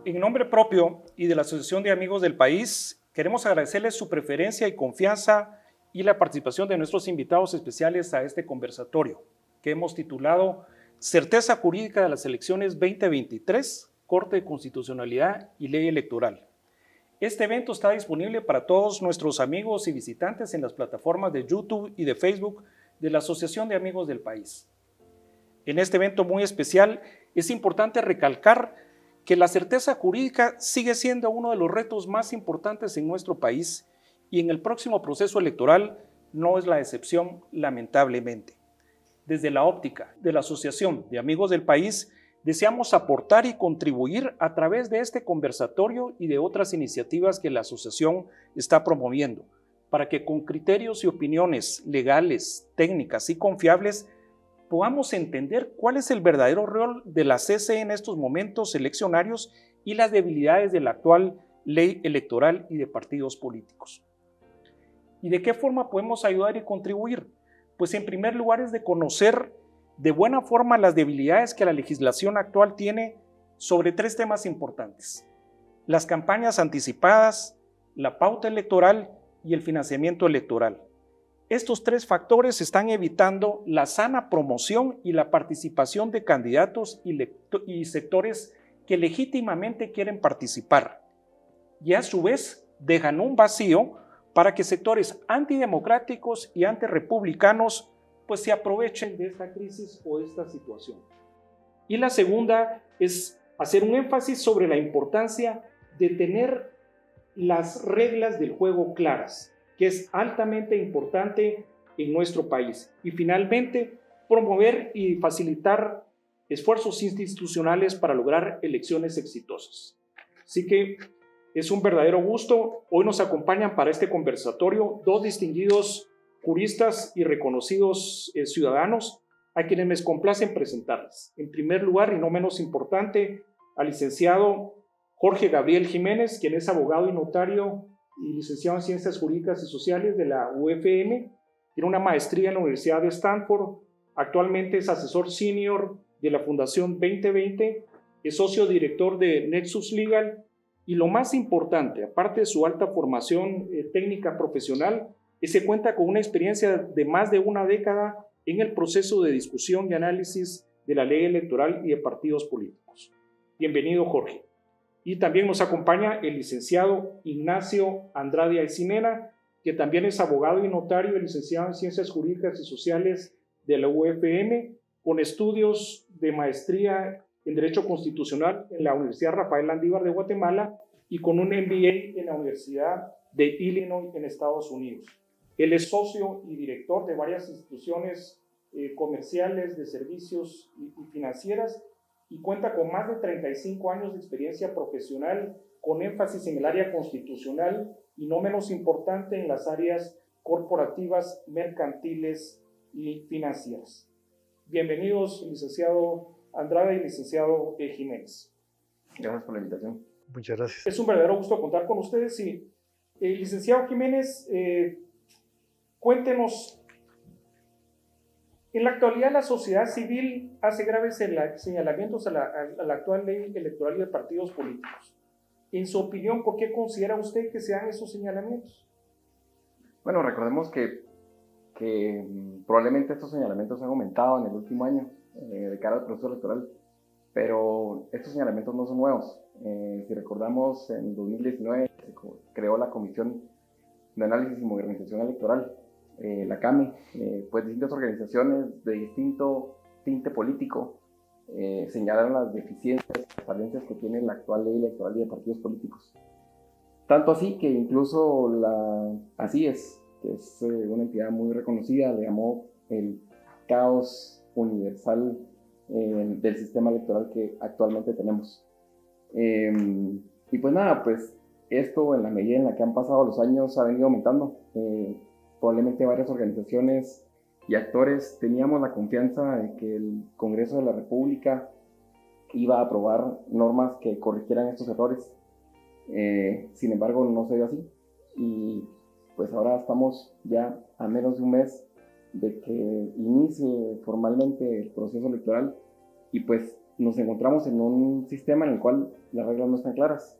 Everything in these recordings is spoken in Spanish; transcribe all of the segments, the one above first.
En nombre propio y de la Asociación de Amigos del País, queremos agradecerles su preferencia y confianza y la participación de nuestros invitados especiales a este conversatorio, que hemos titulado Certeza Jurídica de las Elecciones 2023, Corte de Constitucionalidad y Ley Electoral. Este evento está disponible para todos nuestros amigos y visitantes en las plataformas de YouTube y de Facebook de la Asociación de Amigos del País. En este evento muy especial es importante recalcar que la certeza jurídica sigue siendo uno de los retos más importantes en nuestro país y en el próximo proceso electoral no es la excepción, lamentablemente. Desde la óptica de la Asociación de Amigos del País, deseamos aportar y contribuir a través de este conversatorio y de otras iniciativas que la asociación está promoviendo, para que con criterios y opiniones legales, técnicas y confiables podamos entender cuál es el verdadero rol de la CC en estos momentos eleccionarios y las debilidades de la actual ley electoral y de partidos políticos. ¿Y de qué forma podemos ayudar y contribuir? Pues en primer lugar es de conocer de buena forma las debilidades que la legislación actual tiene sobre tres temas importantes: las campañas anticipadas, la pauta electoral y el financiamiento electoral. Estos tres factores están evitando la sana promoción y la participación de candidatos y sectores que legítimamente quieren participar, y a su vez dejan un vacío para que sectores antidemocráticos y antirrepublicanos pues se aprovechen de esta crisis o de esta situación. Y la segunda es hacer un énfasis sobre la importancia de tener las reglas del juego claras, que es altamente importante en nuestro país. Y finalmente, promover y facilitar esfuerzos institucionales para lograr elecciones exitosas. Así que es un verdadero gusto. Hoy nos acompañan para este conversatorio dos distinguidos juristas y reconocidos ciudadanos, a quienes me complace presentarles. En primer lugar, y no menos importante, al licenciado Jorge Gabriel Jiménez, quien es abogado y notario y licenciado en Ciencias Jurídicas y Sociales de la UFM, tiene una maestría en la Universidad de Stanford, actualmente es asesor senior de la Fundación 2020, es socio director de Nexus Legal y lo más importante, aparte de su alta formación técnica profesional, es que cuenta con una experiencia de más de una década en el proceso de discusión y análisis de la ley electoral y de partidos políticos. Bienvenido, Jorge. Y también nos acompaña el licenciado Ignacio Andrade Aycinena, que también es abogado y notario y licenciado en Ciencias Jurídicas y Sociales de la UFM, con estudios de maestría en Derecho Constitucional en la Universidad Rafael Landívar de Guatemala y con un MBA en la Universidad de Illinois en Estados Unidos. Él es socio y director de varias instituciones comerciales, de servicios y financieras, y cuenta con más de 35 años de experiencia profesional con énfasis en el área constitucional y no menos importante en las áreas corporativas, mercantiles y financieras. Bienvenidos, licenciado Andrade y licenciado Jiménez. Gracias por la invitación. Muchas gracias. Es un verdadero gusto contar con ustedes. Y, licenciado Jiménez, cuéntenos. En la actualidad, la sociedad civil hace graves señalamientos a la actual ley electoral y de partidos políticos. En su opinión, ¿por qué considera usted que se dan esos señalamientos? Bueno, recordemos que probablemente estos señalamientos han aumentado en el último año de cara al proceso electoral, pero estos señalamientos no son nuevos. Si recordamos, en 2019 se creó la Comisión de Análisis y Modernización Electoral, la CAME, pues distintas organizaciones de distinto tinte político señalaron las deficiencias y falencias que tiene la actual ley electoral y de partidos políticos. Tanto así que incluso ACIES, que es una entidad muy reconocida, le llamó el caos universal del sistema electoral que actualmente tenemos. Y pues nada, pues esto en la medida en la que han pasado los años ha venido aumentando. Probablemente varias organizaciones y actores teníamos la confianza de que el Congreso de la República iba a aprobar normas que corrigieran estos errores. Sin embargo, no se dio así. Y pues ahora estamos ya a menos de un mes de que inicie formalmente el proceso electoral y pues nos encontramos en un sistema en el cual las reglas no están claras.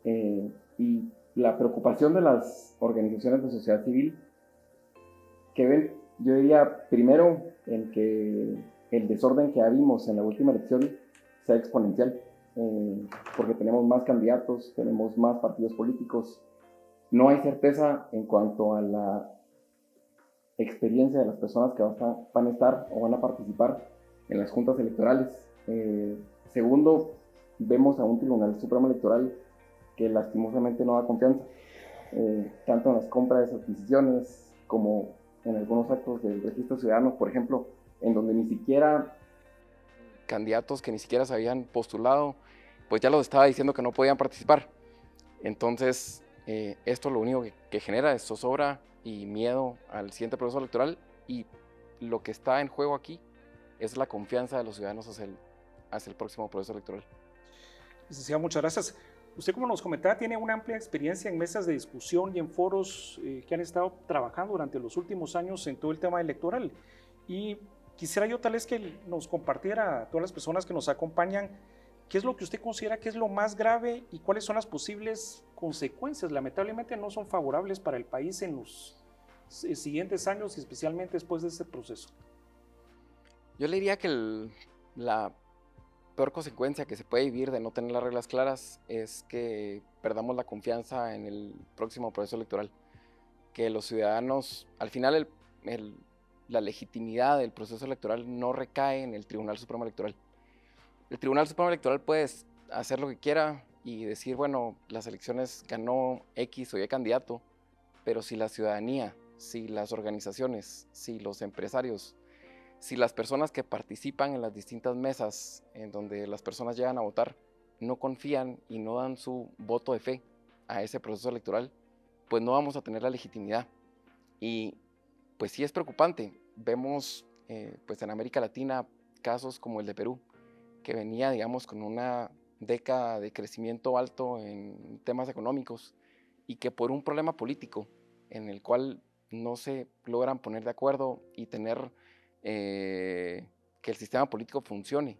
Y la preocupación de las organizaciones de sociedad civil que ven, yo diría, primero, en que el desorden que vimos en la última elección sea exponencial, porque tenemos más candidatos, tenemos más partidos políticos, no hay certeza en cuanto a la experiencia de las personas que van a estar o van a participar en las juntas electorales. Segundo, vemos a un Tribunal Supremo Electoral que lastimosamente no da confianza, tanto en las compras, adquisiciones, como en algunos actos del registro ciudadano, por ejemplo, en donde ni siquiera candidatos que ni siquiera se habían postulado, pues ya los estaba diciendo que no podían participar. Entonces, esto lo único que genera es zozobra y miedo al siguiente proceso electoral, y lo que está en juego aquí es la confianza de los ciudadanos hacia el próximo proceso electoral. Licenciado, muchas gracias. Usted, como nos comentaba, tiene una amplia experiencia en mesas de discusión y en foros que han estado trabajando durante los últimos años en todo el tema electoral. Y quisiera yo tal vez que nos compartiera a todas las personas que nos acompañan qué es lo que usted considera que es lo más grave y cuáles son las posibles consecuencias. Lamentablemente no son favorables para el país en los siguientes años y especialmente después de este proceso. Yo le diría que la peor consecuencia que se puede vivir de no tener las reglas claras es que perdamos la confianza en el próximo proceso electoral. Que los ciudadanos, al final la legitimidad del proceso electoral no recae en el Tribunal Supremo Electoral. El Tribunal Supremo Electoral puede hacer lo que quiera y decir, bueno, las elecciones ganó X o Y candidato, pero si la ciudadanía, si las organizaciones, si los empresarios, si las personas que participan en las distintas mesas en donde las personas llegan a votar no confían y no dan su voto de fe a ese proceso electoral, pues no vamos a tener la legitimidad. Y pues sí es preocupante. Vemos pues en América Latina casos como el de Perú, que venía, digamos, con una década de crecimiento alto en temas económicos y que por un problema político en el cual no se logran poner de acuerdo y tener que el sistema político funcione,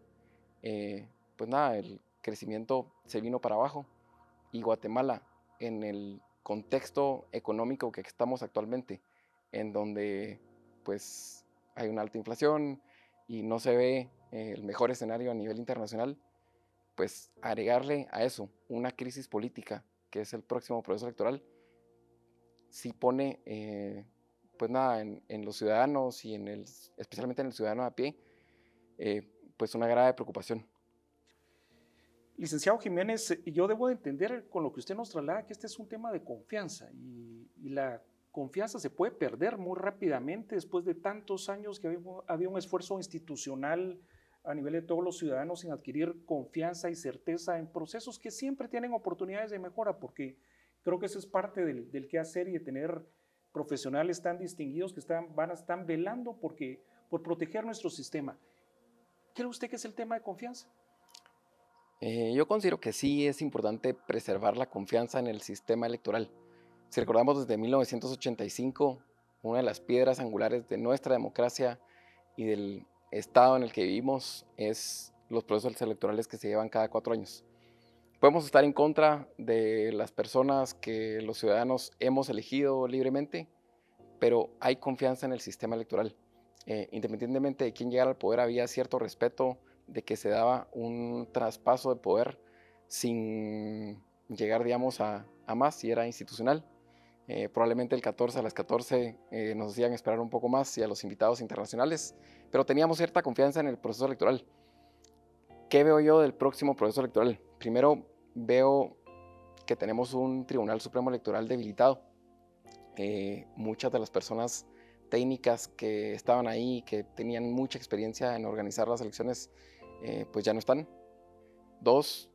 pues nada, el crecimiento se vino para abajo. Y Guatemala, en el contexto económico que estamos actualmente, en donde pues hay una alta inflación y no se ve el mejor escenario a nivel internacional, pues agregarle a eso una crisis política, que es el próximo proceso electoral, sí pone pues nada, en los ciudadanos y especialmente en el ciudadano a pie, pues una grave preocupación. Licenciado Jiménez, yo debo de entender con lo que usted nos traslada que este es un tema de confianza y la confianza se puede perder muy rápidamente después de tantos años que había un esfuerzo institucional a nivel de todos los ciudadanos en adquirir confianza y certeza en procesos que siempre tienen oportunidades de mejora, porque creo que eso es parte del quehacer y de tener profesionales tan distinguidos que están velando por proteger nuestro sistema. ¿Cree usted que es el tema de confianza? Yo considero que sí es importante preservar la confianza en el sistema electoral. Si recordamos, desde 1985, una de las piedras angulares de nuestra democracia y del estado en el que vivimos es los procesos electorales que se llevan cada 4 años. Podemos estar en contra de las personas que los ciudadanos hemos elegido libremente, pero hay confianza en el sistema electoral. Independientemente de quién llegara al poder, había cierto respeto de que se daba un traspaso de poder sin llegar, digamos, a más, y era institucional. Probablemente el 14 a las 14 nos hacían esperar un poco más y a los invitados internacionales, pero teníamos cierta confianza en el proceso electoral. ¿Qué veo yo del próximo proceso electoral? Primero, veo que tenemos un Tribunal Supremo Electoral debilitado. Muchas de las personas técnicas que estaban ahí, que tenían mucha experiencia en organizar las elecciones, pues ya no están. 2,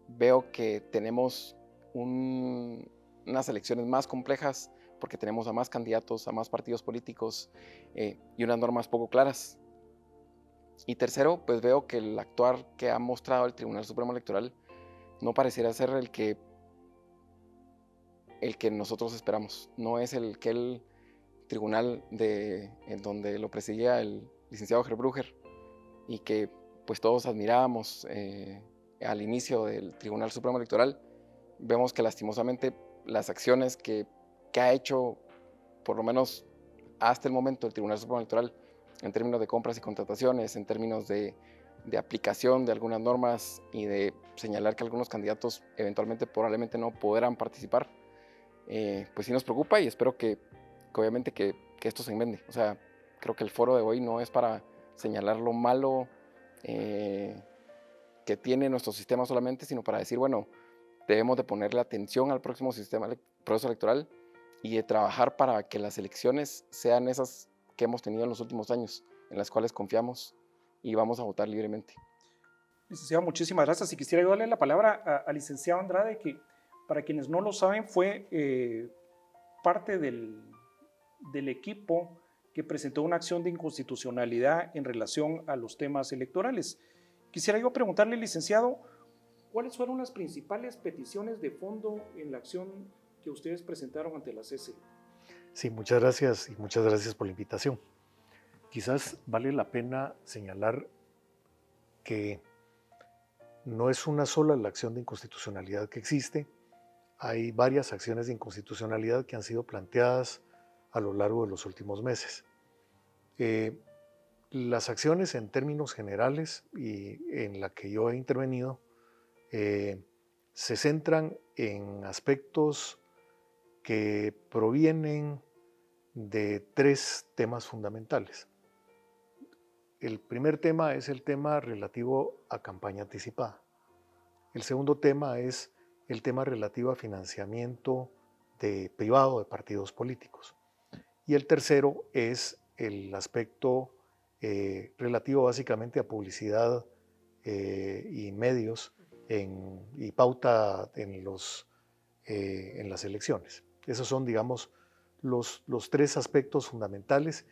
veo que tenemos unas elecciones más complejas porque tenemos a más candidatos, a más partidos políticos y unas normas poco claras. Y tercero, pues veo que el actuar que ha mostrado el Tribunal Supremo Electoral no pareciera ser el que nosotros esperamos. No es el tribunal en donde lo presidía el licenciado Herbrugger, y que pues todos admirábamos al inicio del Tribunal Supremo Electoral, vemos que lastimosamente las acciones que ha hecho, por lo menos hasta el momento, el Tribunal Supremo Electoral, en términos de compras y contrataciones, en términos de aplicación de algunas normas y de señalar que algunos candidatos eventualmente probablemente no podrán participar, pues sí nos preocupa, y espero que obviamente que esto se enmende. O sea, creo que el foro de hoy no es para señalar lo malo que tiene nuestro sistema solamente, sino para decir, bueno, debemos de ponerle atención al próximo proceso electoral y de trabajar para que las elecciones sean esas que hemos tenido en los últimos años, en las cuales confiamos y vamos a votar libremente. Licenciado, muchísimas gracias. Y quisiera darle la palabra al licenciado Andrade, que para quienes no lo saben fue parte del equipo que presentó una acción de inconstitucionalidad en relación a los temas electorales. Quisiera yo preguntarle, licenciado, ¿cuáles fueron las principales peticiones de fondo en la acción que ustedes presentaron ante la CC? Sí, muchas gracias y muchas gracias por la invitación. Quizás vale la pena señalar que no es una sola la acción de inconstitucionalidad que existe. Hay varias acciones de inconstitucionalidad que han sido planteadas a lo largo de los últimos meses. Las acciones en términos generales y en la que yo he intervenido se centran en aspectos que provienen de tres temas fundamentales. El primer tema es el tema relativo a campaña anticipada. El segundo tema es el tema relativo a financiamiento privado de partidos políticos. Y el tercero es el aspecto relativo básicamente a publicidad y medios y pauta en las elecciones. Esos son, digamos, los tres aspectos fundamentales,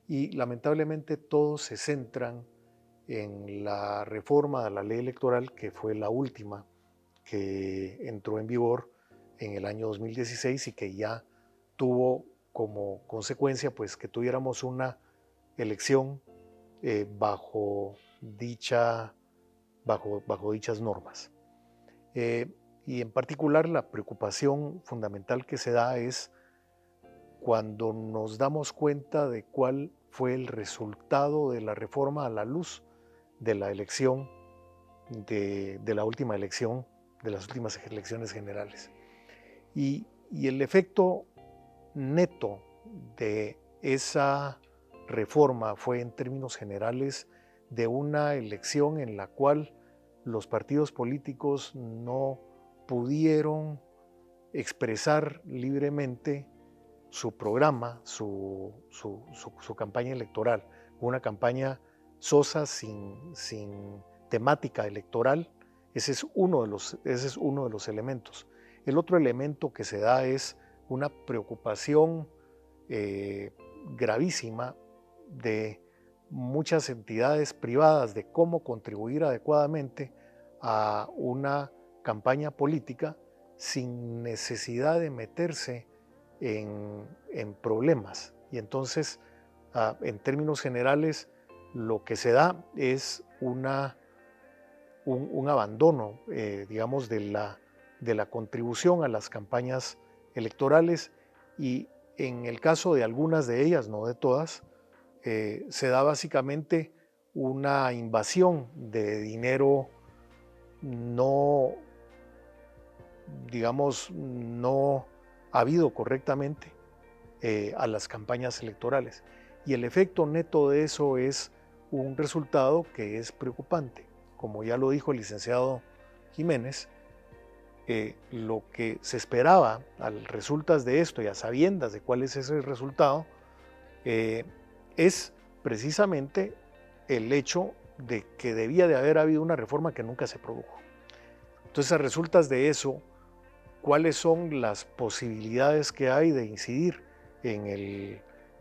y lamentablemente todos se centran en la reforma de la ley electoral, que fue la última que entró en vigor en el año 2016 y que ya tuvo como consecuencia pues que tuviéramos una elección bajo dichas normas. Y en particular la preocupación fundamental que se da es cuando nos damos cuenta de cuál fue el resultado de la reforma a la luz de la elección, de la última elección, de las últimas elecciones generales. Y el efecto neto de esa reforma fue, en términos generales, de una elección en la cual los partidos políticos no pudieron expresar libremente su programa, su campaña electoral, una campaña sosa sin temática electoral. Ese es uno de los elementos. El otro elemento que se da es una preocupación gravísima de muchas entidades privadas de cómo contribuir adecuadamente a una campaña política sin necesidad de meterse en problemas. Y entonces, en términos generales, lo que se da es un abandono, digamos, de la contribución a las campañas electorales, y en el caso de algunas de ellas, no de todas, se da básicamente una invasión de dinero no habido correctamente a las campañas electorales. Y el efecto neto de eso es un resultado que es preocupante. Como ya lo dijo el licenciado Jiménez, lo que se esperaba al resultas de esto y a sabiendas de cuál es ese resultado, es precisamente el hecho de que debía de haber habido una reforma que nunca se produjo. Entonces, a resultas de eso, ¿cuáles son las posibilidades que hay de incidir en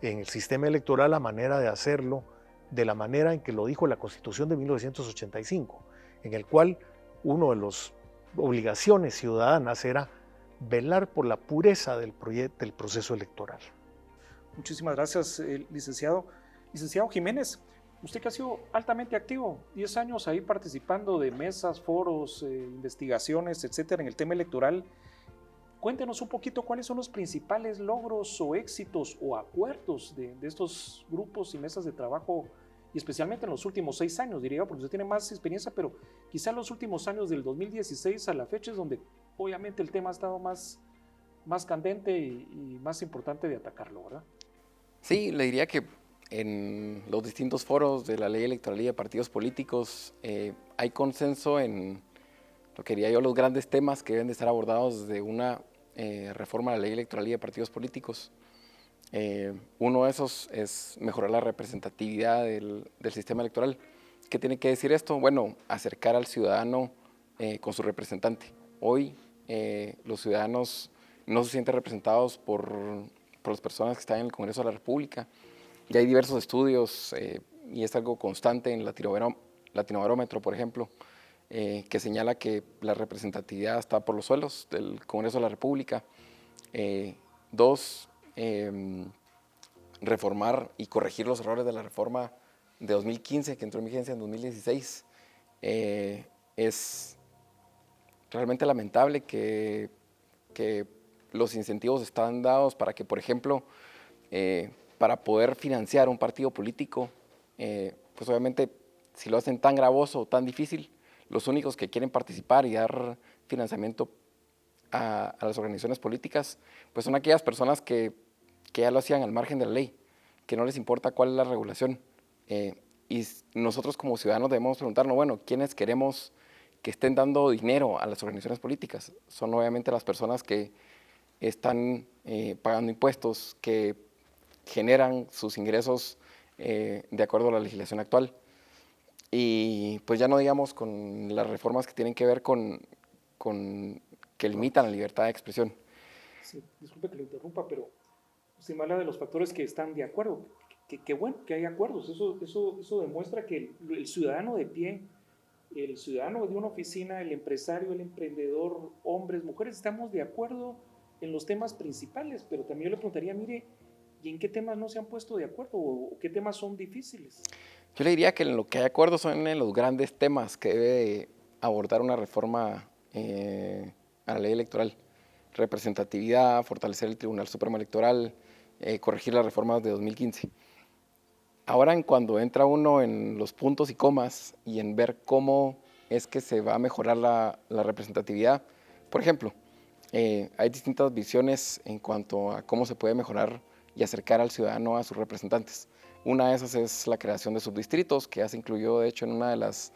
el sistema electoral a manera de hacerlo de la manera en que lo dijo la Constitución de 1985, en el cual una de las obligaciones ciudadanas era velar por la pureza del proceso electoral? Muchísimas gracias, licenciado. Licenciado Jiménez, Usted que ha sido altamente activo, 10 años ahí participando de mesas, foros, investigaciones, etcétera, en el tema electoral. Cuéntenos un poquito cuáles son los principales logros o éxitos o acuerdos de estos grupos y mesas de trabajo, y especialmente en los últimos 6 años, diría yo, porque usted tiene más experiencia, pero quizá en los últimos años del 2016 a la fecha es donde obviamente el tema ha estado más candente y más importante de atacarlo, ¿verdad? Sí, le diría que en los distintos foros de la ley electoral y de partidos políticos hay consenso en lo que diría yo los grandes temas que deben de estar abordados de una reforma de la ley electoral y de partidos políticos. Uno de esos es mejorar la representatividad del sistema electoral. ¿Qué tiene que decir esto? Bueno, acercar al ciudadano con su representante. Hoy los ciudadanos no se sienten representados por las personas que están en el Congreso de la República. Ya hay diversos estudios y es algo constante en Latinobarómetro, por ejemplo, que señala que la representatividad está por los suelos del Congreso de la República. Dos, reformar y corregir los errores de la reforma de 2015, que entró en vigencia en 2016. Es realmente lamentable que los incentivos están dados para que, por ejemplo, para poder financiar un partido político, pues obviamente si lo hacen tan gravoso o tan difícil, los únicos que quieren participar y dar financiamiento a las organizaciones políticas, pues son aquellas personas que ya lo hacían al margen de la ley, que no les importa cuál es la regulación. Y nosotros como ciudadanos debemos preguntarnos, bueno, ¿quiénes queremos que estén dando dinero a las organizaciones políticas? Son obviamente las personas que están pagando impuestos, que generan sus ingresos de acuerdo a la legislación actual. Y pues ya no digamos con las reformas que tienen que ver con que limitan la libertad de expresión. Sí, disculpe que lo interrumpa, pero usted me habla de los factores que están de acuerdo. Qué bueno que hay acuerdos. Eso demuestra que el ciudadano de pie, el ciudadano de una oficina, el empresario, el emprendedor, hombres, mujeres, estamos de acuerdo en los temas principales, pero también yo le preguntaría, mire, ¿y en qué temas no se han puesto de acuerdo o qué temas son difíciles? Yo le diría que en lo que hay acuerdo son en los grandes temas que debe abordar una reforma a la ley electoral. Representatividad, fortalecer el Tribunal Supremo Electoral, corregir las reformas de 2015. Ahora, cuando entra uno en los puntos y comas y en ver cómo es que se va a mejorar la representatividad, por ejemplo, hay distintas visiones en cuanto a cómo se puede mejorar y acercar al ciudadano a sus representantes. Una de esas es la creación de subdistritos, que ya se incluyó de hecho en una de las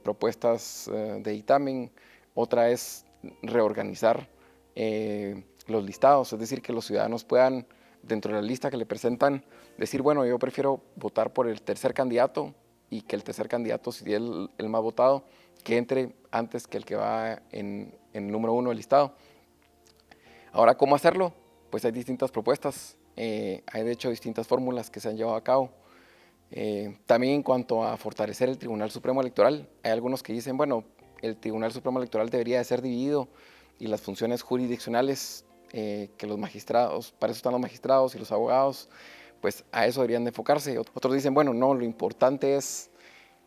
propuestas de dictamen. Otra es reorganizar los listados, es decir, que los ciudadanos puedan, dentro de la lista que le presentan, decir, bueno, yo prefiero votar por el tercer candidato y que el tercer candidato, si es el más votado, que entre antes que el que va en el número 1 del listado. Ahora, ¿cómo hacerlo? Pues hay distintas propuestas, hay de hecho distintas fórmulas que se han llevado a cabo. También en cuanto a fortalecer el Tribunal Supremo Electoral, hay algunos que dicen, bueno, el Tribunal Supremo Electoral debería de ser dividido y las funciones jurisdiccionales que los magistrados, para eso están los magistrados y los abogados, pues a eso deberían de enfocarse. Otros dicen, bueno, no, lo importante es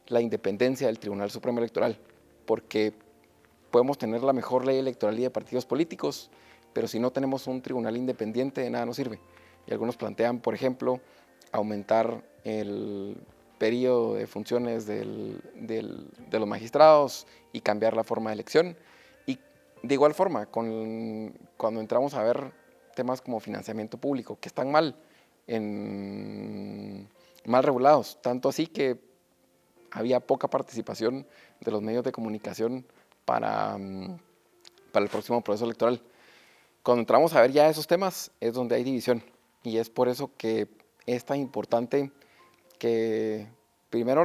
la independencia del Tribunal Supremo Electoral, porque podemos tener la mejor ley electoral y de partidos políticos, pero si no tenemos un tribunal independiente, de nada nos sirve. Y algunos plantean, por ejemplo, aumentar el periodo de funciones de los magistrados y cambiar la forma de elección. Y de igual forma, cuando entramos a ver temas como financiamiento público, que están mal regulados, tanto así que había poca participación de los medios de comunicación para el próximo proceso electoral. Cuando entramos a ver ya esos temas es donde hay división, y es por eso que es tan importante que primero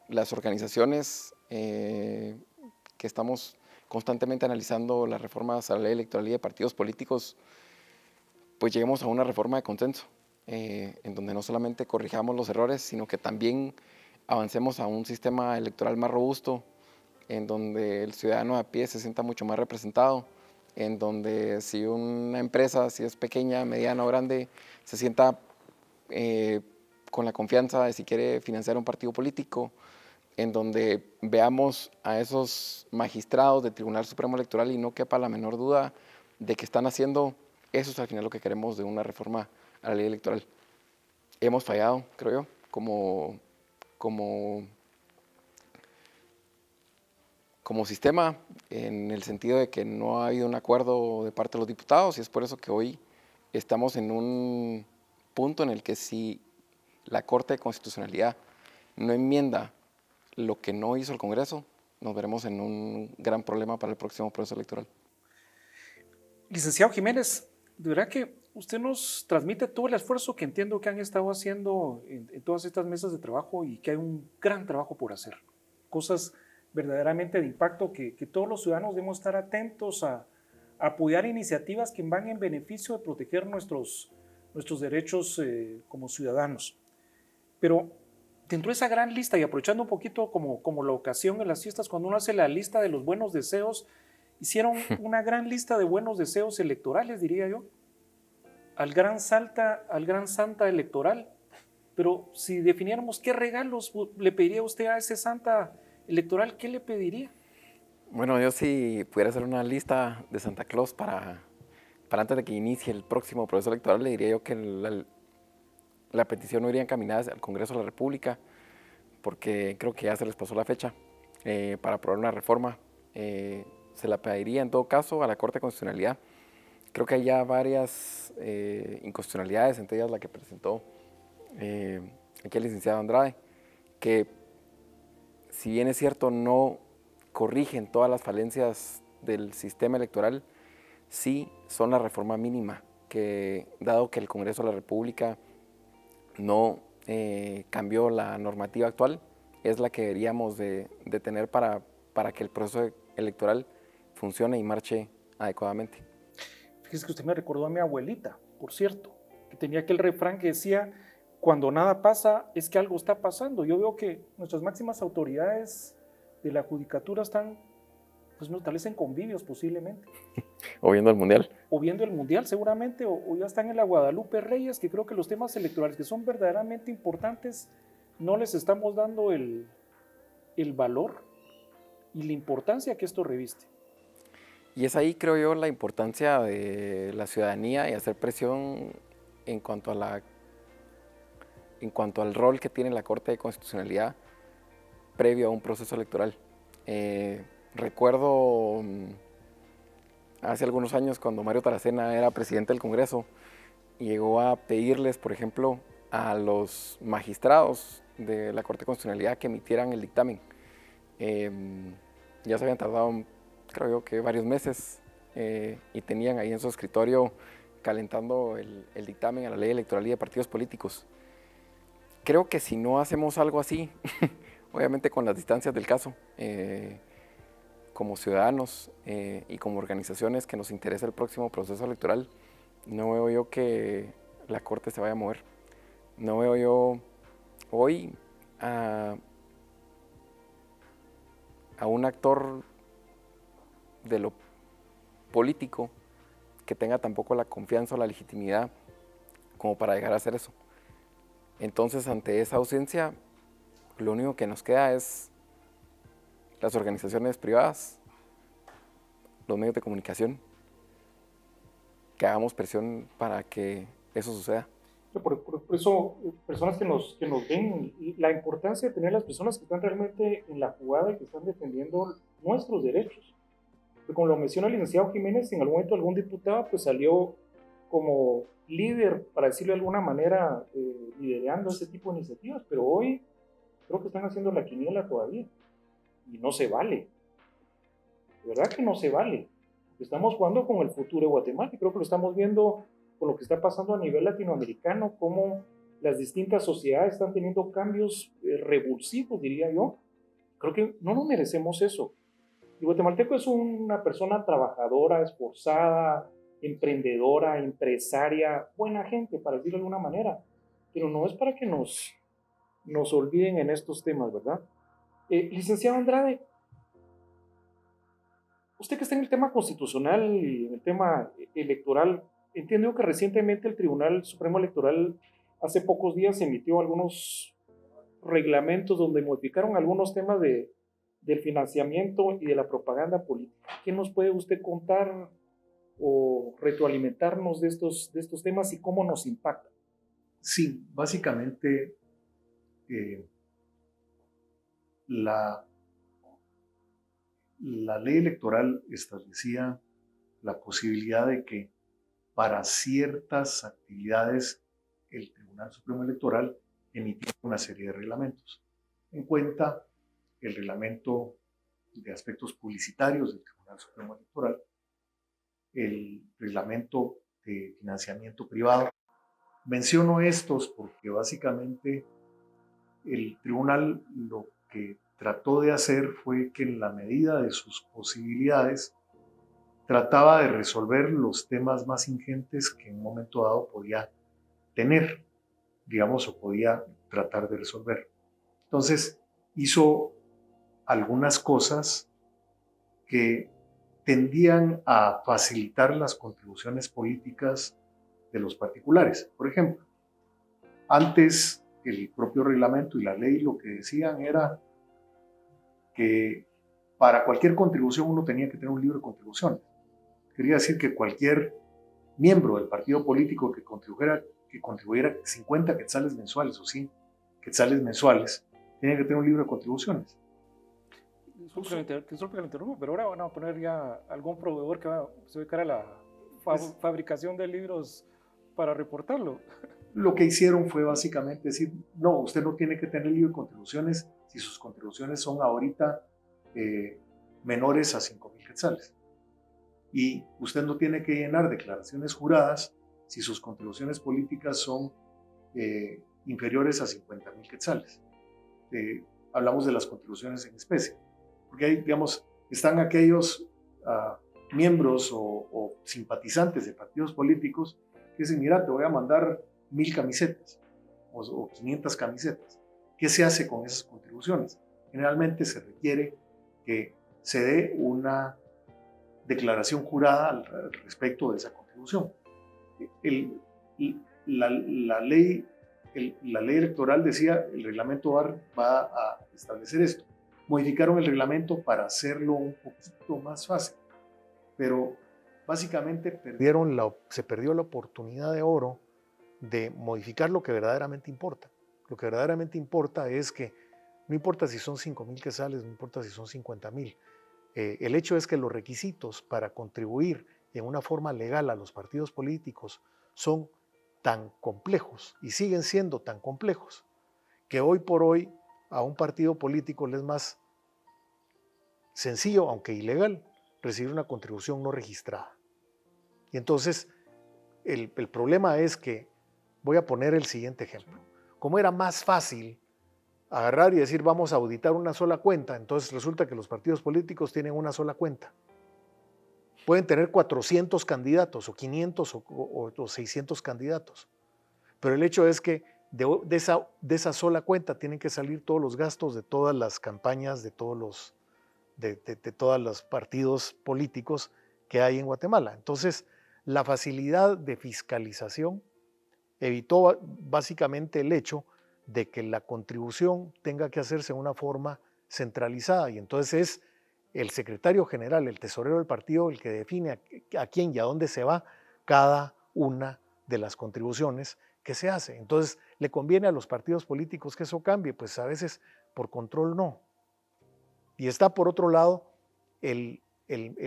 las organizaciones que estamos constantemente analizando las reformas a la ley electoral y de partidos políticos, pues lleguemos a una reforma de consenso, en donde no solamente corrijamos los errores, sino que también avancemos a un sistema electoral más robusto, en donde el ciudadano a pie se sienta mucho más representado, en donde si una empresa, si es pequeña, mediana o grande, se sienta con la confianza de si quiere financiar un partido político, en donde veamos a esos magistrados del Tribunal Supremo Electoral y no quepa la menor duda de que están haciendo, eso es al final lo que queremos de una reforma a la ley electoral. Hemos fallado, creo yo, como sistema, en el sentido de que no ha habido un acuerdo de parte de los diputados, y es por eso que hoy estamos en un punto en el que si la Corte de Constitucionalidad no enmienda lo que no hizo el Congreso, nos veremos en un gran problema para el próximo proceso electoral. Licenciado Jiménez, de verdad que usted nos transmite todo el esfuerzo que entiendo que han estado haciendo en todas estas mesas de trabajo y que hay un gran trabajo por hacer. Cosas verdaderamente de impacto que todos los ciudadanos debemos estar atentos a apoyar iniciativas que van en beneficio de proteger nuestros derechos como ciudadanos. Pero dentro de esa gran lista, y aprovechando un poquito como la ocasión en las fiestas, cuando uno hace la lista de los buenos deseos, hicieron una gran lista de buenos deseos electorales, diría yo, al gran santa electoral. Pero si definiéramos qué regalos le pediría usted a ese santa electoral, ¿qué le pediría? Bueno, yo si pudiera hacer una lista de Santa Claus para antes de que inicie el próximo proceso electoral, le diría yo que la petición no iría encaminada al Congreso de la República, porque creo que ya se les pasó la fecha para aprobar una reforma. Se la pediría en todo caso a la Corte de Constitucionalidad. Creo que hay ya varias inconstitucionalidades, entre ellas la que presentó aquí el licenciado Andrade, que si bien es cierto no corrigen todas las falencias del sistema electoral, sí son la reforma mínima, que dado que el Congreso de la República no cambió la normativa actual, es la que deberíamos de tener para que el proceso electoral funcione y marche adecuadamente. Fíjese que usted me recordó a mi abuelita, por cierto, que tenía aquel refrán que decía, cuando nada pasa es que algo está pasando. Yo veo que nuestras máximas autoridades de la judicatura están, pues no, tal vez en convivios posiblemente. O viendo el Mundial. O viendo el Mundial seguramente, o ya están en la Guadalupe Reyes, que creo que los temas electorales que son verdaderamente importantes no les estamos dando el valor y la importancia que esto reviste. Y es ahí, creo yo, la importancia de la ciudadanía y hacer presión en cuanto al rol que tiene la Corte de Constitucionalidad previo a un proceso electoral. Recuerdo hace algunos años cuando Mario Taracena era presidente del Congreso y llegó a pedirles, por ejemplo, a los magistrados de la Corte de Constitucionalidad que emitieran el dictamen. Ya se habían tardado, creo yo, que varios meses y tenían ahí en su escritorio calentando el dictamen a la ley electoral y de partidos políticos. Creo que si no hacemos algo así, obviamente con las distancias del caso, como ciudadanos y como organizaciones que nos interesa el próximo proceso electoral, no veo yo que la Corte se vaya a mover. No veo yo hoy a un actor de lo político que tenga tampoco la confianza o la legitimidad como para llegar a hacer eso. Entonces, ante esa ausencia, lo único que nos queda es las organizaciones privadas, los medios de comunicación, que hagamos presión para que eso suceda. Por eso, personas que nos ven, la importancia de tener las personas que están realmente en la jugada y que están defendiendo nuestros derechos. Porque como lo menciona el licenciado Jiménez, en algún momento algún diputado pues salió como líder, para decirlo de alguna manera, liderando este tipo de iniciativas, pero hoy creo que están haciendo la quiniela todavía. Y no se vale. De verdad que no se vale. Estamos jugando con el futuro de Guatemala y creo que lo estamos viendo con lo que está pasando a nivel latinoamericano, cómo las distintas sociedades están teniendo cambios revulsivos, diría yo. Creo que no nos merecemos eso. El guatemalteco es una persona trabajadora, esforzada, emprendedora, empresaria, buena gente, para decirlo de alguna manera. Pero no es para que nos olviden en estos temas, ¿verdad? Licenciado Andrade, usted que está en el tema constitucional y en el tema electoral, entiendo que recientemente el Tribunal Supremo Electoral hace pocos días emitió algunos reglamentos donde modificaron algunos temas del financiamiento y de la propaganda política. ¿Qué nos puede usted contar o retroalimentarnos de estos temas y cómo nos impacta? Sí, básicamente la ley electoral establecía la posibilidad de que para ciertas actividades el Tribunal Supremo Electoral emitía una serie de reglamentos. En cuenta el reglamento de aspectos publicitarios del Tribunal Supremo Electoral, el reglamento de financiamiento privado. Menciono estos porque básicamente el tribunal lo que trató de hacer fue que en la medida de sus posibilidades trataba de resolver los temas más ingentes que en un momento dado podía tener, digamos, o podía tratar de resolver. Entonces hizo algunas cosas que tendían a facilitar las contribuciones políticas de los particulares. Por ejemplo, antes el propio reglamento y la ley lo que decían era que para cualquier contribución uno tenía que tener un libro de contribuciones. Quería decir que cualquier miembro del partido político que contribuyera 50 quetzales mensuales o 100 quetzales mensuales, tenía que tener un libro de contribuciones. Disculpe que lo interrumpa, pero ahora van a poner ya algún proveedor que va a dedicar a la fabricación de libros para reportarlo. Lo que hicieron fue básicamente decir, no, usted no tiene que tener libro de contribuciones si sus contribuciones son ahorita menores a 5,000 quetzales. Y usted no tiene que llenar declaraciones juradas si sus contribuciones políticas son inferiores a 50,000 quetzales. Hablamos de las contribuciones en especie. Porque ahí, digamos, están aquellos miembros o simpatizantes de partidos políticos que dicen, mira, te voy a mandar 1,000 camisetas o 500 camisetas. ¿Qué se hace con esas contribuciones? Generalmente se requiere que se dé una declaración jurada al respecto de esa contribución. La ley electoral decía, el reglamento va a establecer esto. Modificaron el reglamento para hacerlo un poquito más fácil, pero básicamente se perdió la oportunidad de oro de modificar lo que verdaderamente importa. Lo que verdaderamente importa es que no importa si son 5,000 quetzales, no importa si son 50,000. El hecho es que los requisitos para contribuir en una forma legal a los partidos políticos son tan complejos y siguen siendo tan complejos que hoy por hoy a un partido político le es más sencillo, aunque ilegal, recibir una contribución no registrada. Y entonces el problema es que, voy a poner el siguiente ejemplo, como era más fácil agarrar y decir vamos a auditar una sola cuenta, entonces resulta que los partidos políticos tienen una sola cuenta. Pueden tener 400 candidatos o 500 o 600 candidatos, pero el hecho es que de esa sola cuenta tienen que salir todos los gastos de todas las campañas, de todos los partidos políticos que hay en Guatemala. Entonces, la facilidad de fiscalización evitó básicamente el hecho de que la contribución tenga que hacerse de una forma centralizada, y entonces es el secretario general, el tesorero del partido, el que define a quién y a dónde se va cada una de las contribuciones que se hace. Entonces, ¿le conviene a los partidos políticos que eso cambie? Pues a veces por control no. Y está por otro lado el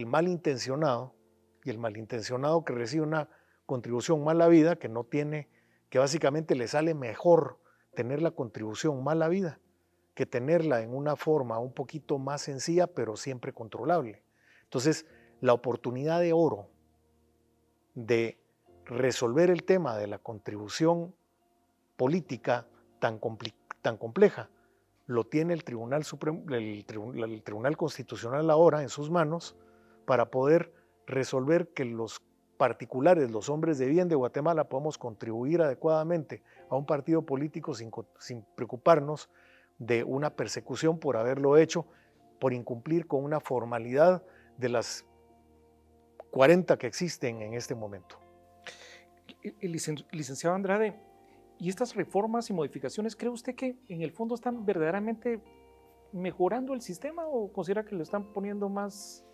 malintencionado, y el malintencionado que recibe una contribución mal habida, que básicamente le sale mejor tener la contribución mal habida que tenerla en una forma un poquito más sencilla, pero siempre controlable. Entonces, la oportunidad de oro de resolver el tema de la contribución política tan compleja lo tiene el Tribunal Constitucional ahora en sus manos para poder resolver que los particulares, los hombres de bien de Guatemala, podamos contribuir adecuadamente a un partido político sin preocuparnos de una persecución por haberlo hecho, por incumplir con una formalidad de las 40 que existen en este momento. Licenciado Andrade, Y estas reformas y modificaciones, ¿cree usted que en el fondo están verdaderamente mejorando el sistema o considera que le están poniendo más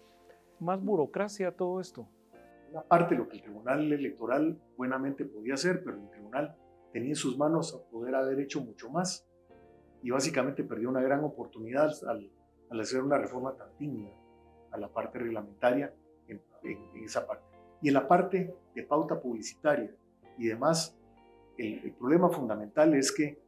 burocracia a todo esto? Una parte de lo que el Tribunal Electoral buenamente podía hacer, pero el Tribunal tenía en sus manos a poder haber hecho mucho más y básicamente perdió una gran oportunidad al hacer una reforma tan tímida a la parte reglamentaria en esa parte. Y en la parte de pauta publicitaria y demás, el problema fundamental es que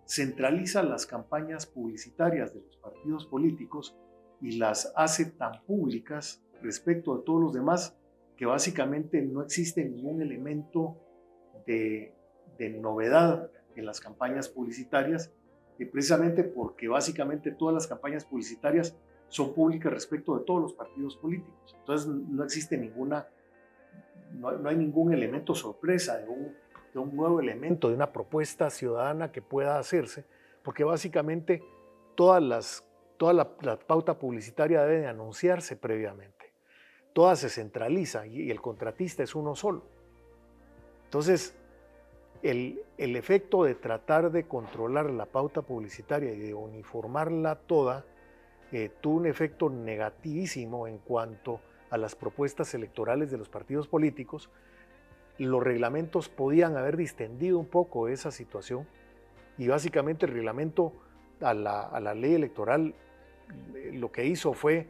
centraliza las campañas publicitarias de los partidos políticos y las hace tan públicas respecto a todos los demás que básicamente no existe ningún elemento de novedad en las campañas publicitarias, precisamente porque básicamente todas las campañas publicitarias son públicas respecto de todos los partidos políticos. Entonces no existe no hay ningún elemento sorpresa de un nuevo elemento, de una propuesta ciudadana que pueda hacerse, porque básicamente toda la pauta publicitaria debe de anunciarse previamente. Toda se centraliza y el contratista es uno solo. Entonces, el efecto de tratar de controlar la pauta publicitaria y de uniformarla toda tuvo un efecto negativísimo en cuanto a las propuestas electorales de los partidos políticos. Los reglamentos podían haber distendido un poco esa situación y básicamente el reglamento a la ley electoral lo que hizo fue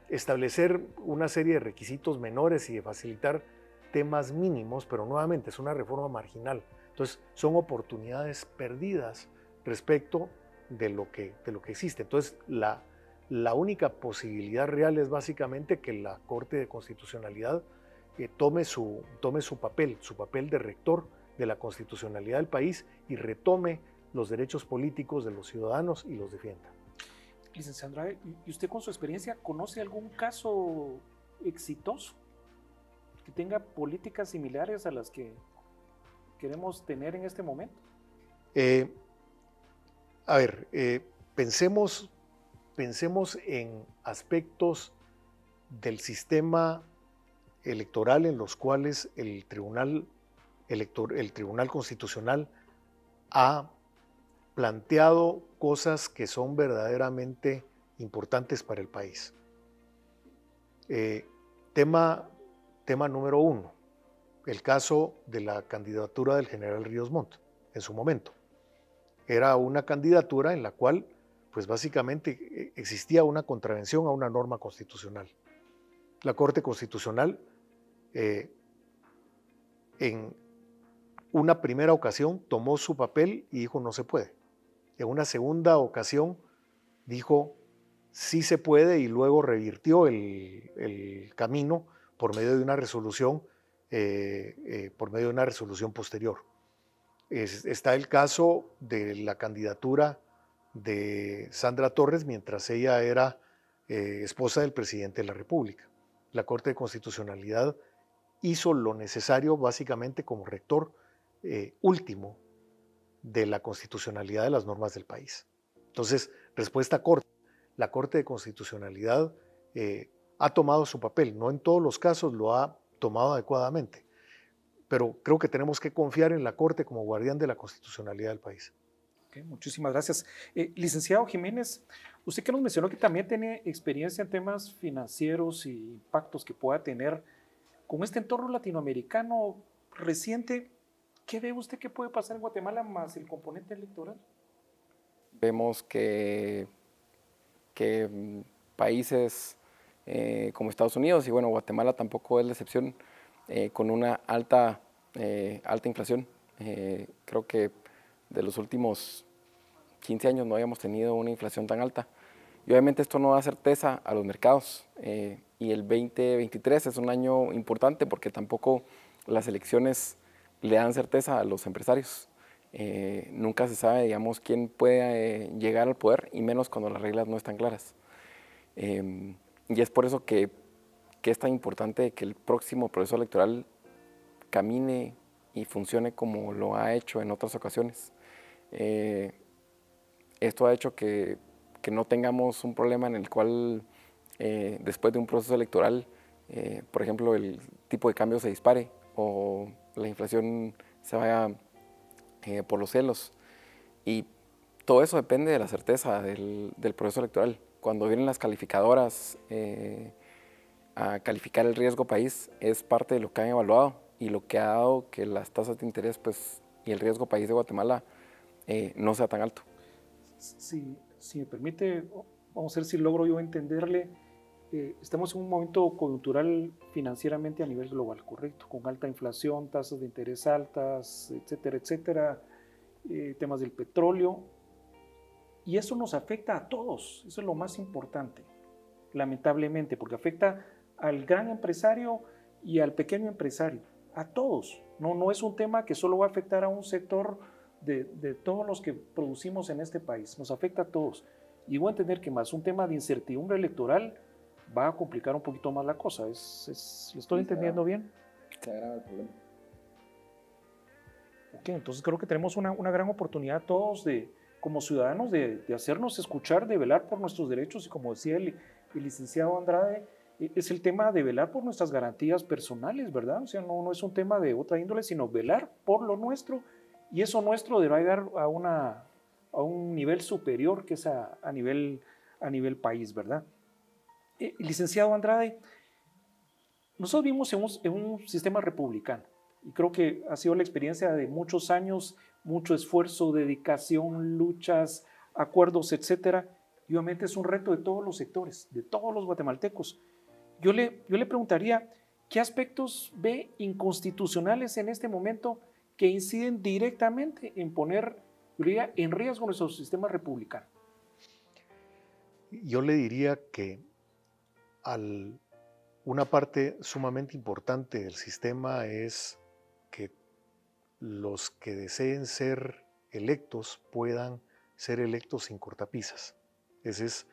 establecer una serie de requisitos menores y de facilitar temas mínimos, pero nuevamente es una reforma marginal. Entonces son oportunidades perdidas respecto de lo que existe. Entonces la única posibilidad real es básicamente que la Corte de Constitucionalidad tome su papel de rector de la constitucionalidad del país y retome los derechos políticos de los ciudadanos y los defienda. Licenciado Andrade, ¿y usted con su experiencia conoce algún caso exitoso que tenga políticas similares a las que queremos tener en este momento? Pensemos en aspectos del sistema electoral en los cuales el Tribunal Constitucional ha planteado cosas que son verdaderamente importantes para el país. Tema número 1, el caso de la candidatura del general Ríos Montt en su momento. Era una candidatura en la cual, pues básicamente existía una contravención a una norma constitucional. La Corte Constitucional, en una primera ocasión, tomó su papel y dijo no se puede. En una segunda ocasión dijo sí se puede y luego revirtió el camino por medio de una resolución, posterior. Está el caso de la candidatura de Sandra Torres mientras ella era esposa del presidente de la República. La Corte de Constitucionalidad hizo lo necesario básicamente como rector último de la constitucionalidad de las normas del país. Entonces, respuesta corta, la Corte de Constitucionalidad ha tomado su papel, no en todos los casos lo ha tomado adecuadamente, pero creo que tenemos que confiar en la Corte como guardián de la constitucionalidad del país. Okay, muchísimas gracias. Licenciado Jiménez, usted que nos mencionó que también tiene experiencia en temas financieros y impactos que pueda tener con este entorno latinoamericano reciente, ¿qué ve usted que puede pasar en Guatemala más el componente electoral? Vemos que países como Estados Unidos y bueno, Guatemala tampoco es la excepción, con una alta inflación. Creo que de los últimos 15 años no habíamos tenido una inflación tan alta. Y obviamente esto no da certeza a los mercados. Y el 2023 es un año importante porque tampoco las elecciones le dan certeza a los empresarios. Nunca se sabe, digamos, quién puede llegar al poder y menos cuando las reglas no están claras. Y es por eso que es tan importante que el próximo proceso electoral camine y funcione como lo ha hecho en otras ocasiones. Esto ha hecho que no tengamos un problema en el cual después de un proceso electoral, por ejemplo, el tipo de cambio se dispare o la inflación se vaya por los cielos. Y todo eso depende de la certeza del proceso electoral. Cuando vienen las calificadoras a calificar el riesgo país, es parte de lo que han evaluado y lo que ha dado que las tasas de interés pues, y el riesgo país de Guatemala no sea tan alto. Si me permite, vamos a ver si logro yo entenderle. Estamos en un momento coyuntural financieramente a nivel global, ¿correcto? Con alta inflación, tasas de interés altas, etcétera, etcétera, temas del petróleo. Y eso nos afecta a todos, eso es lo más importante, lamentablemente, porque afecta al gran empresario y al pequeño empresario, a todos. No es un tema que solo va a afectar a un sector de todos los que producimos en este país, nos afecta a todos. Y voy a entender que más un tema de incertidumbre electoral va a complicar un poquito más la cosa. ¿Lo estoy entendiendo bien? Se agrava el problema. Ok, entonces creo que tenemos una gran oportunidad todos como ciudadanos de hacernos escuchar, de velar por nuestros derechos y como decía el licenciado Andrade, es el tema de velar por nuestras garantías personales, ¿verdad? O sea, no es un tema de otra índole, sino velar por lo nuestro y eso nuestro debe llegar a un nivel superior que es a nivel país, ¿verdad? Licenciado Andrade, nosotros vivimos en un sistema republicano y creo que ha sido la experiencia de muchos años, mucho esfuerzo, dedicación, luchas, acuerdos, etcétera. Y obviamente es un reto de todos los sectores, de todos los guatemaltecos. Yo le preguntaría, ¿qué aspectos ve inconstitucionales en este momento que inciden directamente en poner, yo diría, en riesgo nuestro sistema republicano? Yo le diría que una parte sumamente importante del sistema es que los que deseen ser electos puedan ser electos sin cortapisas. Esa es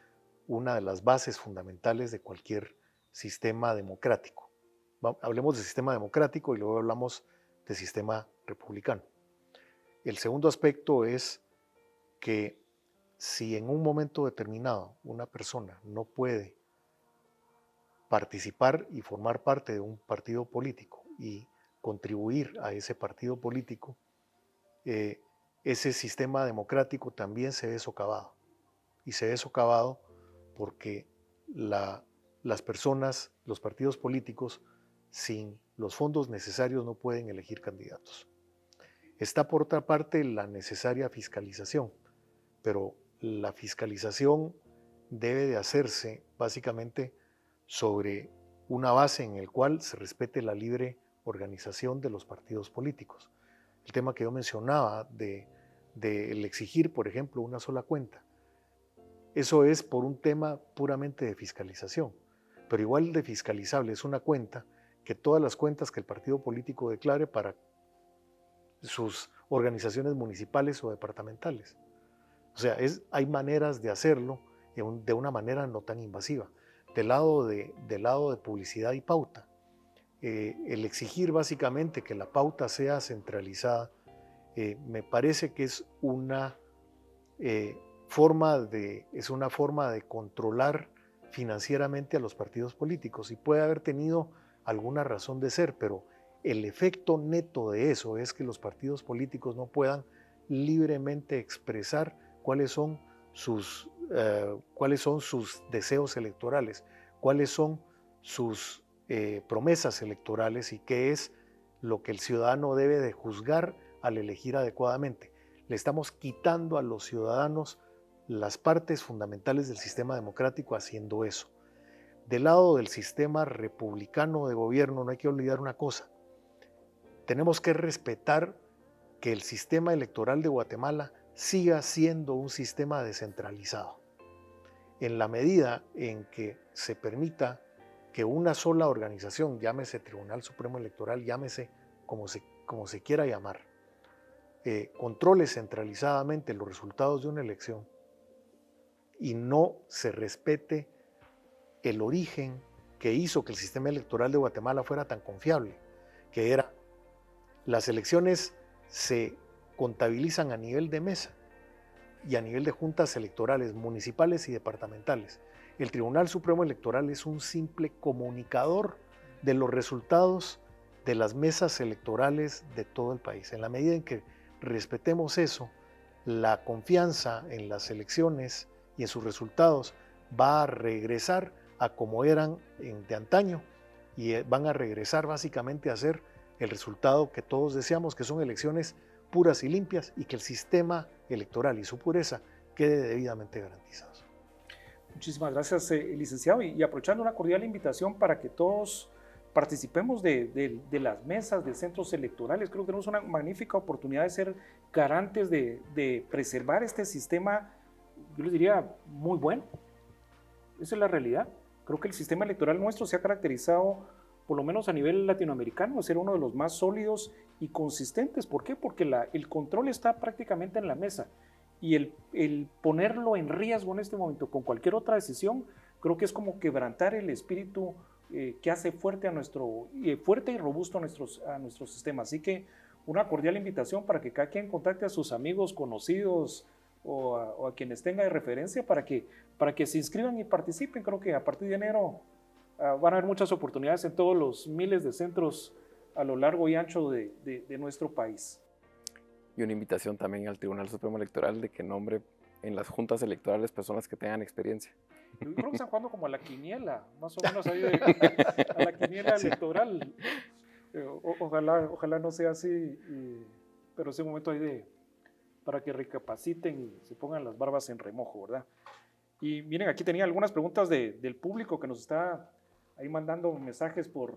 una de las bases fundamentales de cualquier sistema democrático. Hablemos de sistema democrático y luego hablamos de sistema republicano. El segundo aspecto es que si en un momento determinado una persona no puede participar y formar parte de un partido político y contribuir a ese partido político, ese sistema democrático también se ve socavado. Y se ve socavado porque las personas, los partidos políticos, sin los fondos necesarios no pueden elegir candidatos. Está por otra parte la necesaria fiscalización, pero la fiscalización debe de hacerse básicamente sobre una base en la cual se respete la libre organización de los partidos políticos. El tema que yo mencionaba de el exigir, por ejemplo, una sola cuenta, eso es por un tema puramente de fiscalización, pero igual de fiscalizable es una cuenta que todas las cuentas que el partido político declare para sus organizaciones municipales o departamentales. O sea, hay maneras de hacerlo de una manera no tan invasiva. Del lado de publicidad y pauta, el exigir básicamente que la pauta sea centralizada, me parece que es una forma de controlar financieramente a los partidos políticos y puede haber tenido alguna razón de ser, pero el efecto neto de eso es que los partidos políticos no puedan libremente expresar cuáles son sus deseos electorales, cuáles son sus promesas electorales y qué es lo que el ciudadano debe de juzgar al elegir adecuadamente. Le estamos quitando a los ciudadanos las partes fundamentales del sistema democrático haciendo eso. Del lado del sistema republicano de gobierno no hay que olvidar una cosa. Tenemos que respetar que el sistema electoral de Guatemala siga siendo un sistema descentralizado. En la medida en que se permita que una sola organización, llámese Tribunal Supremo Electoral, llámese como se quiera llamar, controle centralizadamente los resultados de una elección y no se respete el origen que hizo que el sistema electoral de Guatemala fuera tan confiable, que era las elecciones se contabilizan a nivel de mesa y a nivel de juntas electorales municipales y departamentales. El Tribunal Supremo Electoral es un simple comunicador de los resultados de las mesas electorales de todo el país. En la medida en que respetemos eso, la confianza en las elecciones y en sus resultados va a regresar a como eran de antaño y van a regresar básicamente a ser el resultado que todos deseamos, que son elecciones puras y limpias y que el sistema electoral y su pureza quede debidamente garantizados. Muchísimas gracias, licenciado. Y aprovechando una cordial invitación para que todos participemos de las mesas de centros electorales. Creo que tenemos una magnífica oportunidad de ser garantes de preservar este sistema, yo les diría, muy bueno. Esa es la realidad. Creo que el sistema electoral nuestro se ha caracterizado, por lo menos a nivel latinoamericano, de ser uno de los más sólidos y consistentes. ¿Por qué? Porque el control está prácticamente en la mesa. Y el ponerlo en riesgo en este momento con cualquier otra decisión, creo que es como quebrantar el espíritu que hace fuerte y robusto a nuestro sistema. Así que una cordial invitación para que cada quien contacte a sus amigos, conocidos o a quienes tenga de referencia para que se inscriban y participen. Creo que a partir de enero van a haber muchas oportunidades en todos los miles de centros a lo largo y ancho de nuestro país. Y una invitación también al Tribunal Supremo Electoral de que nombre en las juntas electorales personas que tengan experiencia. Yo creo que están jugando como a la quiniela, más o menos ahí a la quiniela electoral. Ojalá no sea así, pero es un momento ahí para que recapaciten y se pongan las barbas en remojo, ¿verdad? Y miren, aquí tenía algunas preguntas del público que nos está ahí mandando mensajes por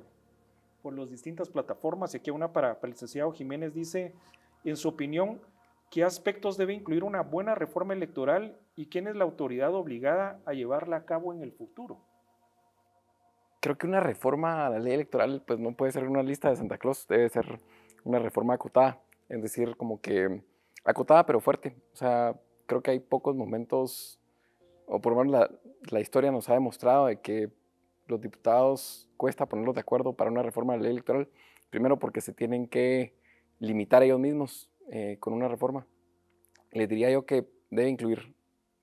las distintas plataformas. Y aquí una para el licenciado Jiménez dice, en su opinión, ¿qué aspectos debe incluir una buena reforma electoral y quién es la autoridad obligada a llevarla a cabo en el futuro? Creo que una reforma a la ley electoral pues no puede ser una lista de Santa Claus, debe ser una reforma acotada, es decir, como que acotada pero fuerte. O sea, creo que hay pocos momentos, o por lo menos la historia nos ha demostrado de que los diputados cuesta ponerlos de acuerdo para una reforma de la ley electoral, primero porque se tienen que limitar ellos mismos con una reforma. Les diría yo que debe incluir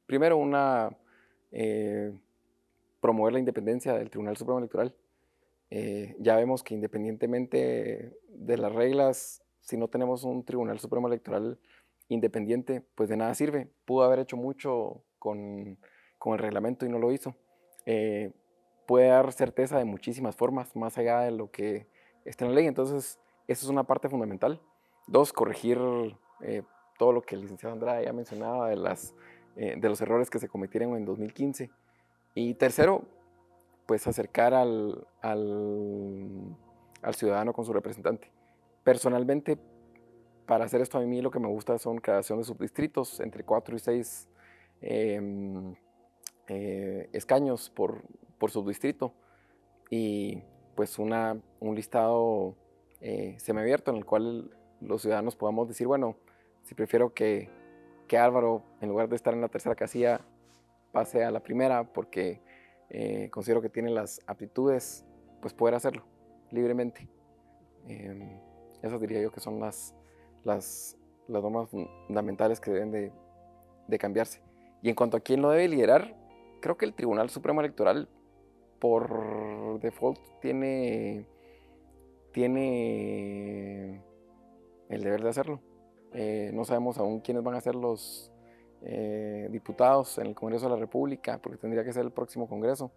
primero promover la independencia del Tribunal Supremo Electoral. Ya vemos que independientemente de las reglas, si no tenemos un Tribunal Supremo Electoral independiente, pues de nada sirve. Pudo haber hecho mucho con el reglamento y no lo hizo. Puede dar certeza de muchísimas formas, más allá de lo que está en la ley. Entonces, eso es una parte fundamental. Dos, corregir todo lo que el licenciado Andrade ya mencionaba de los errores que se cometieron en 2015. Y tercero, pues acercar al ciudadano con su representante. Personalmente, para hacer esto a mí lo que me gusta son creación de subdistritos entre 4 y 6 escaños por subdistrito y pues un listado semiabierto en el cual los ciudadanos podamos decir, bueno, si prefiero que Álvaro, en lugar de estar en la tercera casilla, pase a la primera porque considero que tiene las aptitudes, pues poder hacerlo libremente. Esas diría yo que son las normas fundamentales que deben de cambiarse. Y en cuanto a quién lo debe liderar, creo que el Tribunal Supremo Electoral por default tiene el deber de hacerlo. No sabemos aún quiénes van a ser los diputados en el Congreso de la República, porque tendría que ser el próximo Congreso.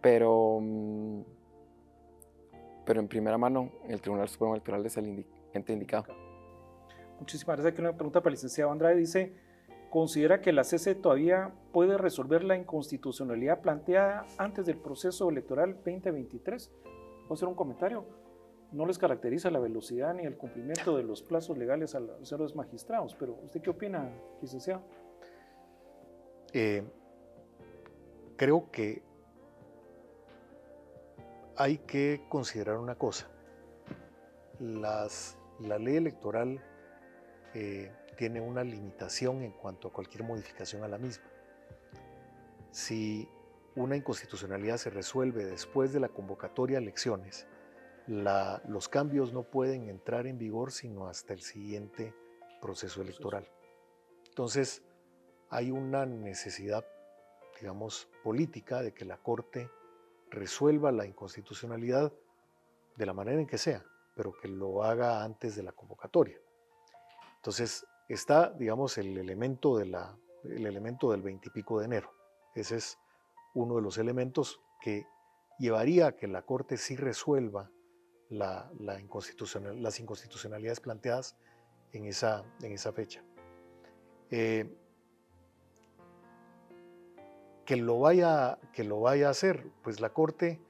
Pero en primera mano, el Tribunal Supremo Electoral es el ente indicado. Muchísimas gracias. Aquí una pregunta para el licenciado Andrade. Dice, ¿considera que la CC todavía puede resolver la inconstitucionalidad planteada antes del proceso electoral 2023? ¿Puedo hacer un comentario? No les caracteriza la velocidad ni el cumplimiento de los plazos legales a los magistrados, pero ¿usted qué opina, licenciado? Creo que hay que considerar una cosa. La ley electoral tiene una limitación en cuanto a cualquier modificación a la misma. Si una inconstitucionalidad se resuelve después de la convocatoria a elecciones, los cambios no pueden entrar en vigor sino hasta el siguiente proceso electoral. Entonces, hay una necesidad, digamos, política de que la Corte resuelva la inconstitucionalidad de la manera en que sea, pero que lo haga antes de la convocatoria. Entonces está, digamos, el elemento del 20 y pico de enero. Ese es uno de los elementos que llevaría a que la Corte sí resuelva las inconstitucionalidades planteadas en esa fecha. Que lo vaya a hacer, pues la Corte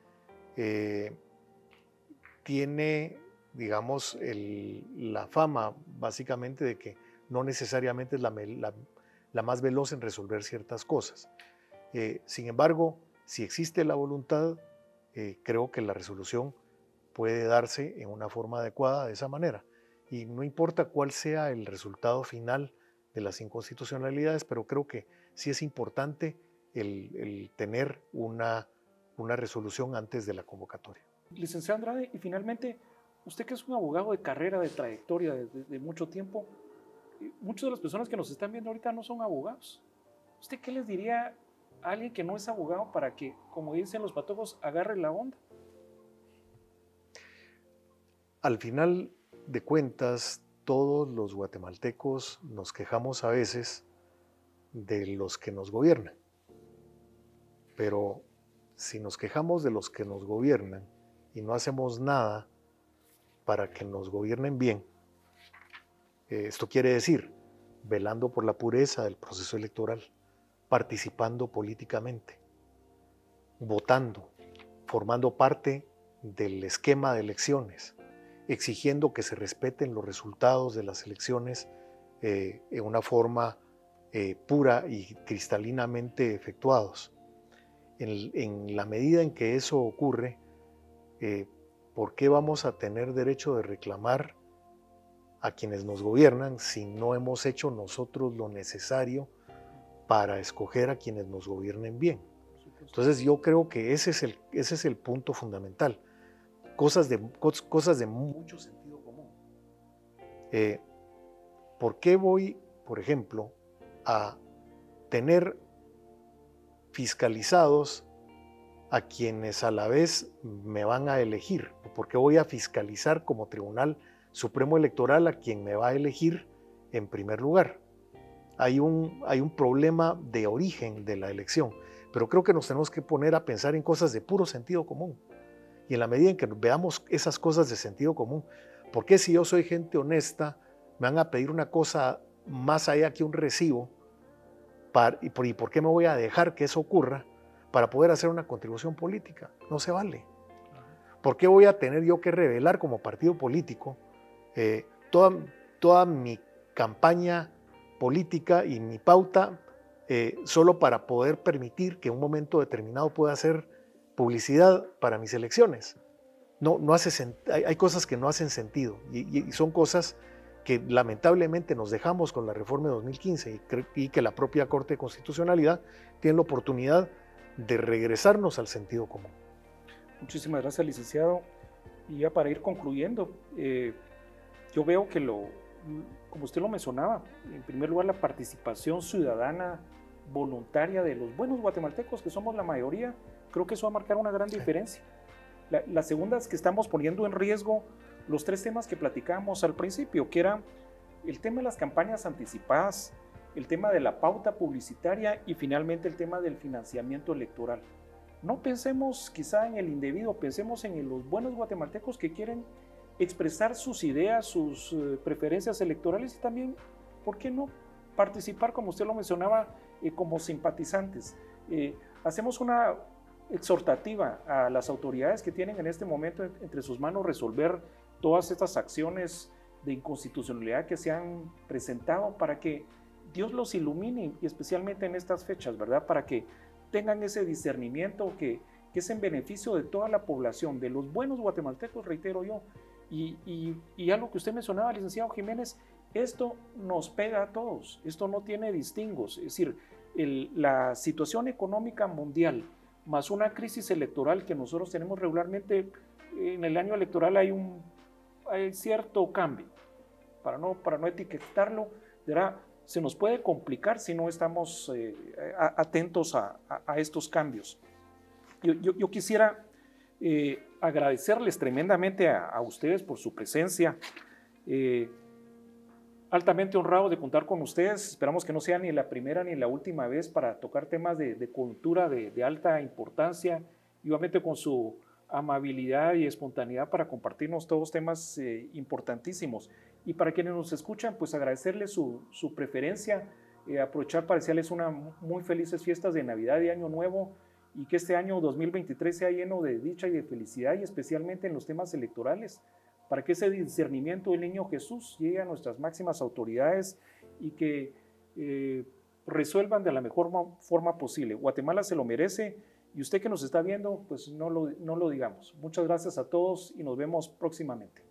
tiene, digamos, la fama básicamente de que no necesariamente es la más veloz en resolver ciertas cosas. Sin embargo, si existe la voluntad, creo que la resolución puede darse en una forma adecuada de esa manera. Y no importa cuál sea el resultado final de las inconstitucionalidades, pero creo que sí es importante el tener una resolución antes de la convocatoria. Licenciado Andrade, y finalmente, usted que es un abogado de carrera, de trayectoria, de mucho tiempo, muchas de las personas que nos están viendo ahorita no son abogados. ¿Usted qué les diría a alguien que no es abogado para que, como dicen los patojos, agarre la onda? Al final de cuentas, todos los guatemaltecos nos quejamos a veces de los que nos gobiernan. Pero si nos quejamos de los que nos gobiernan y no hacemos nada para que nos gobiernen bien, esto quiere decir, velando por la pureza del proceso electoral, participando políticamente, votando, formando parte del esquema de elecciones, exigiendo que se respeten los resultados de las elecciones en una forma pura y cristalinamente efectuados. En la medida en que eso ocurre, ¿por qué vamos a tener derecho de reclamar a quienes nos gobiernan si no hemos hecho nosotros lo necesario para escoger a quienes nos gobiernen bien? Entonces yo creo que ese es el punto fundamental. Cosas de mucho sentido común. ¿Por qué voy, por ejemplo, a tener fiscalizados a quienes a la vez me van a elegir? ¿Por qué voy a fiscalizar como Tribunal Supremo Electoral a quien me va a elegir en primer lugar? Hay un problema de origen de la elección, pero creo que nos tenemos que poner a pensar en cosas de puro sentido común. Y en la medida en que veamos esas cosas de sentido común, ¿por qué si yo soy gente honesta me van a pedir una cosa más allá que un recibo? ¿Y por qué me voy a dejar que eso ocurra para poder hacer una contribución política? No se vale. ¿Por qué voy a tener yo que revelar como partido político toda mi campaña política y mi pauta solo para poder permitir que en un momento determinado pueda hacer publicidad para mis elecciones? Hay cosas que no hacen sentido y son cosas que lamentablemente nos dejamos con la reforma de 2015 y que la propia Corte de Constitucionalidad tiene la oportunidad de regresarnos al sentido común. Muchísimas gracias, licenciado. Y ya para ir concluyendo, yo veo que como usted lo mencionaba, en primer lugar la participación ciudadana voluntaria de los buenos guatemaltecos, que somos la mayoría, creo que eso va a marcar una gran diferencia. La segunda es que estamos poniendo en riesgo los tres temas que platicábamos al principio, que eran el tema de las campañas anticipadas, el tema de la pauta publicitaria y finalmente el tema del financiamiento electoral. No pensemos quizá en el indebido, pensemos en los buenos guatemaltecos que quieren expresar sus ideas, sus preferencias electorales y también, ¿por qué no?, participar, como usted lo mencionaba, como simpatizantes. Hacemos una exhortativa a las autoridades que tienen en este momento entre sus manos resolver todas estas acciones de inconstitucionalidad que se han presentado para que Dios los ilumine y especialmente en estas fechas, ¿verdad? Para que tengan ese discernimiento que es en beneficio de toda la población, de los buenos guatemaltecos, reitero yo. Y algo que usted mencionaba, licenciado Jiménez, esto nos pega a todos, esto no tiene distingos, es decir, la situación económica mundial más una crisis electoral que nosotros tenemos regularmente, en el año electoral hay cierto cambio, para no etiquetarlo, ¿verdad? Se nos puede complicar si no estamos atentos a estos cambios. Yo quisiera agradecerles tremendamente a ustedes por su presencia. Altamente honrado de contar con ustedes. Esperamos que no sea ni la primera ni la última vez para tocar temas de cultura de alta importancia, y obviamente con su amabilidad y espontaneidad para compartirnos todos temas importantísimos. Y para quienes nos escuchan, pues agradecerles su preferencia, aprovechar para desearles unas muy felices fiestas de Navidad y Año Nuevo, y que este año 2023 sea lleno de dicha y de felicidad, y especialmente en los temas electorales, para que ese discernimiento del niño Jesús llegue a nuestras máximas autoridades y que resuelvan de la mejor forma posible. Guatemala se lo merece, y usted que nos está viendo, pues no lo digamos. Muchas gracias a todos y nos vemos próximamente.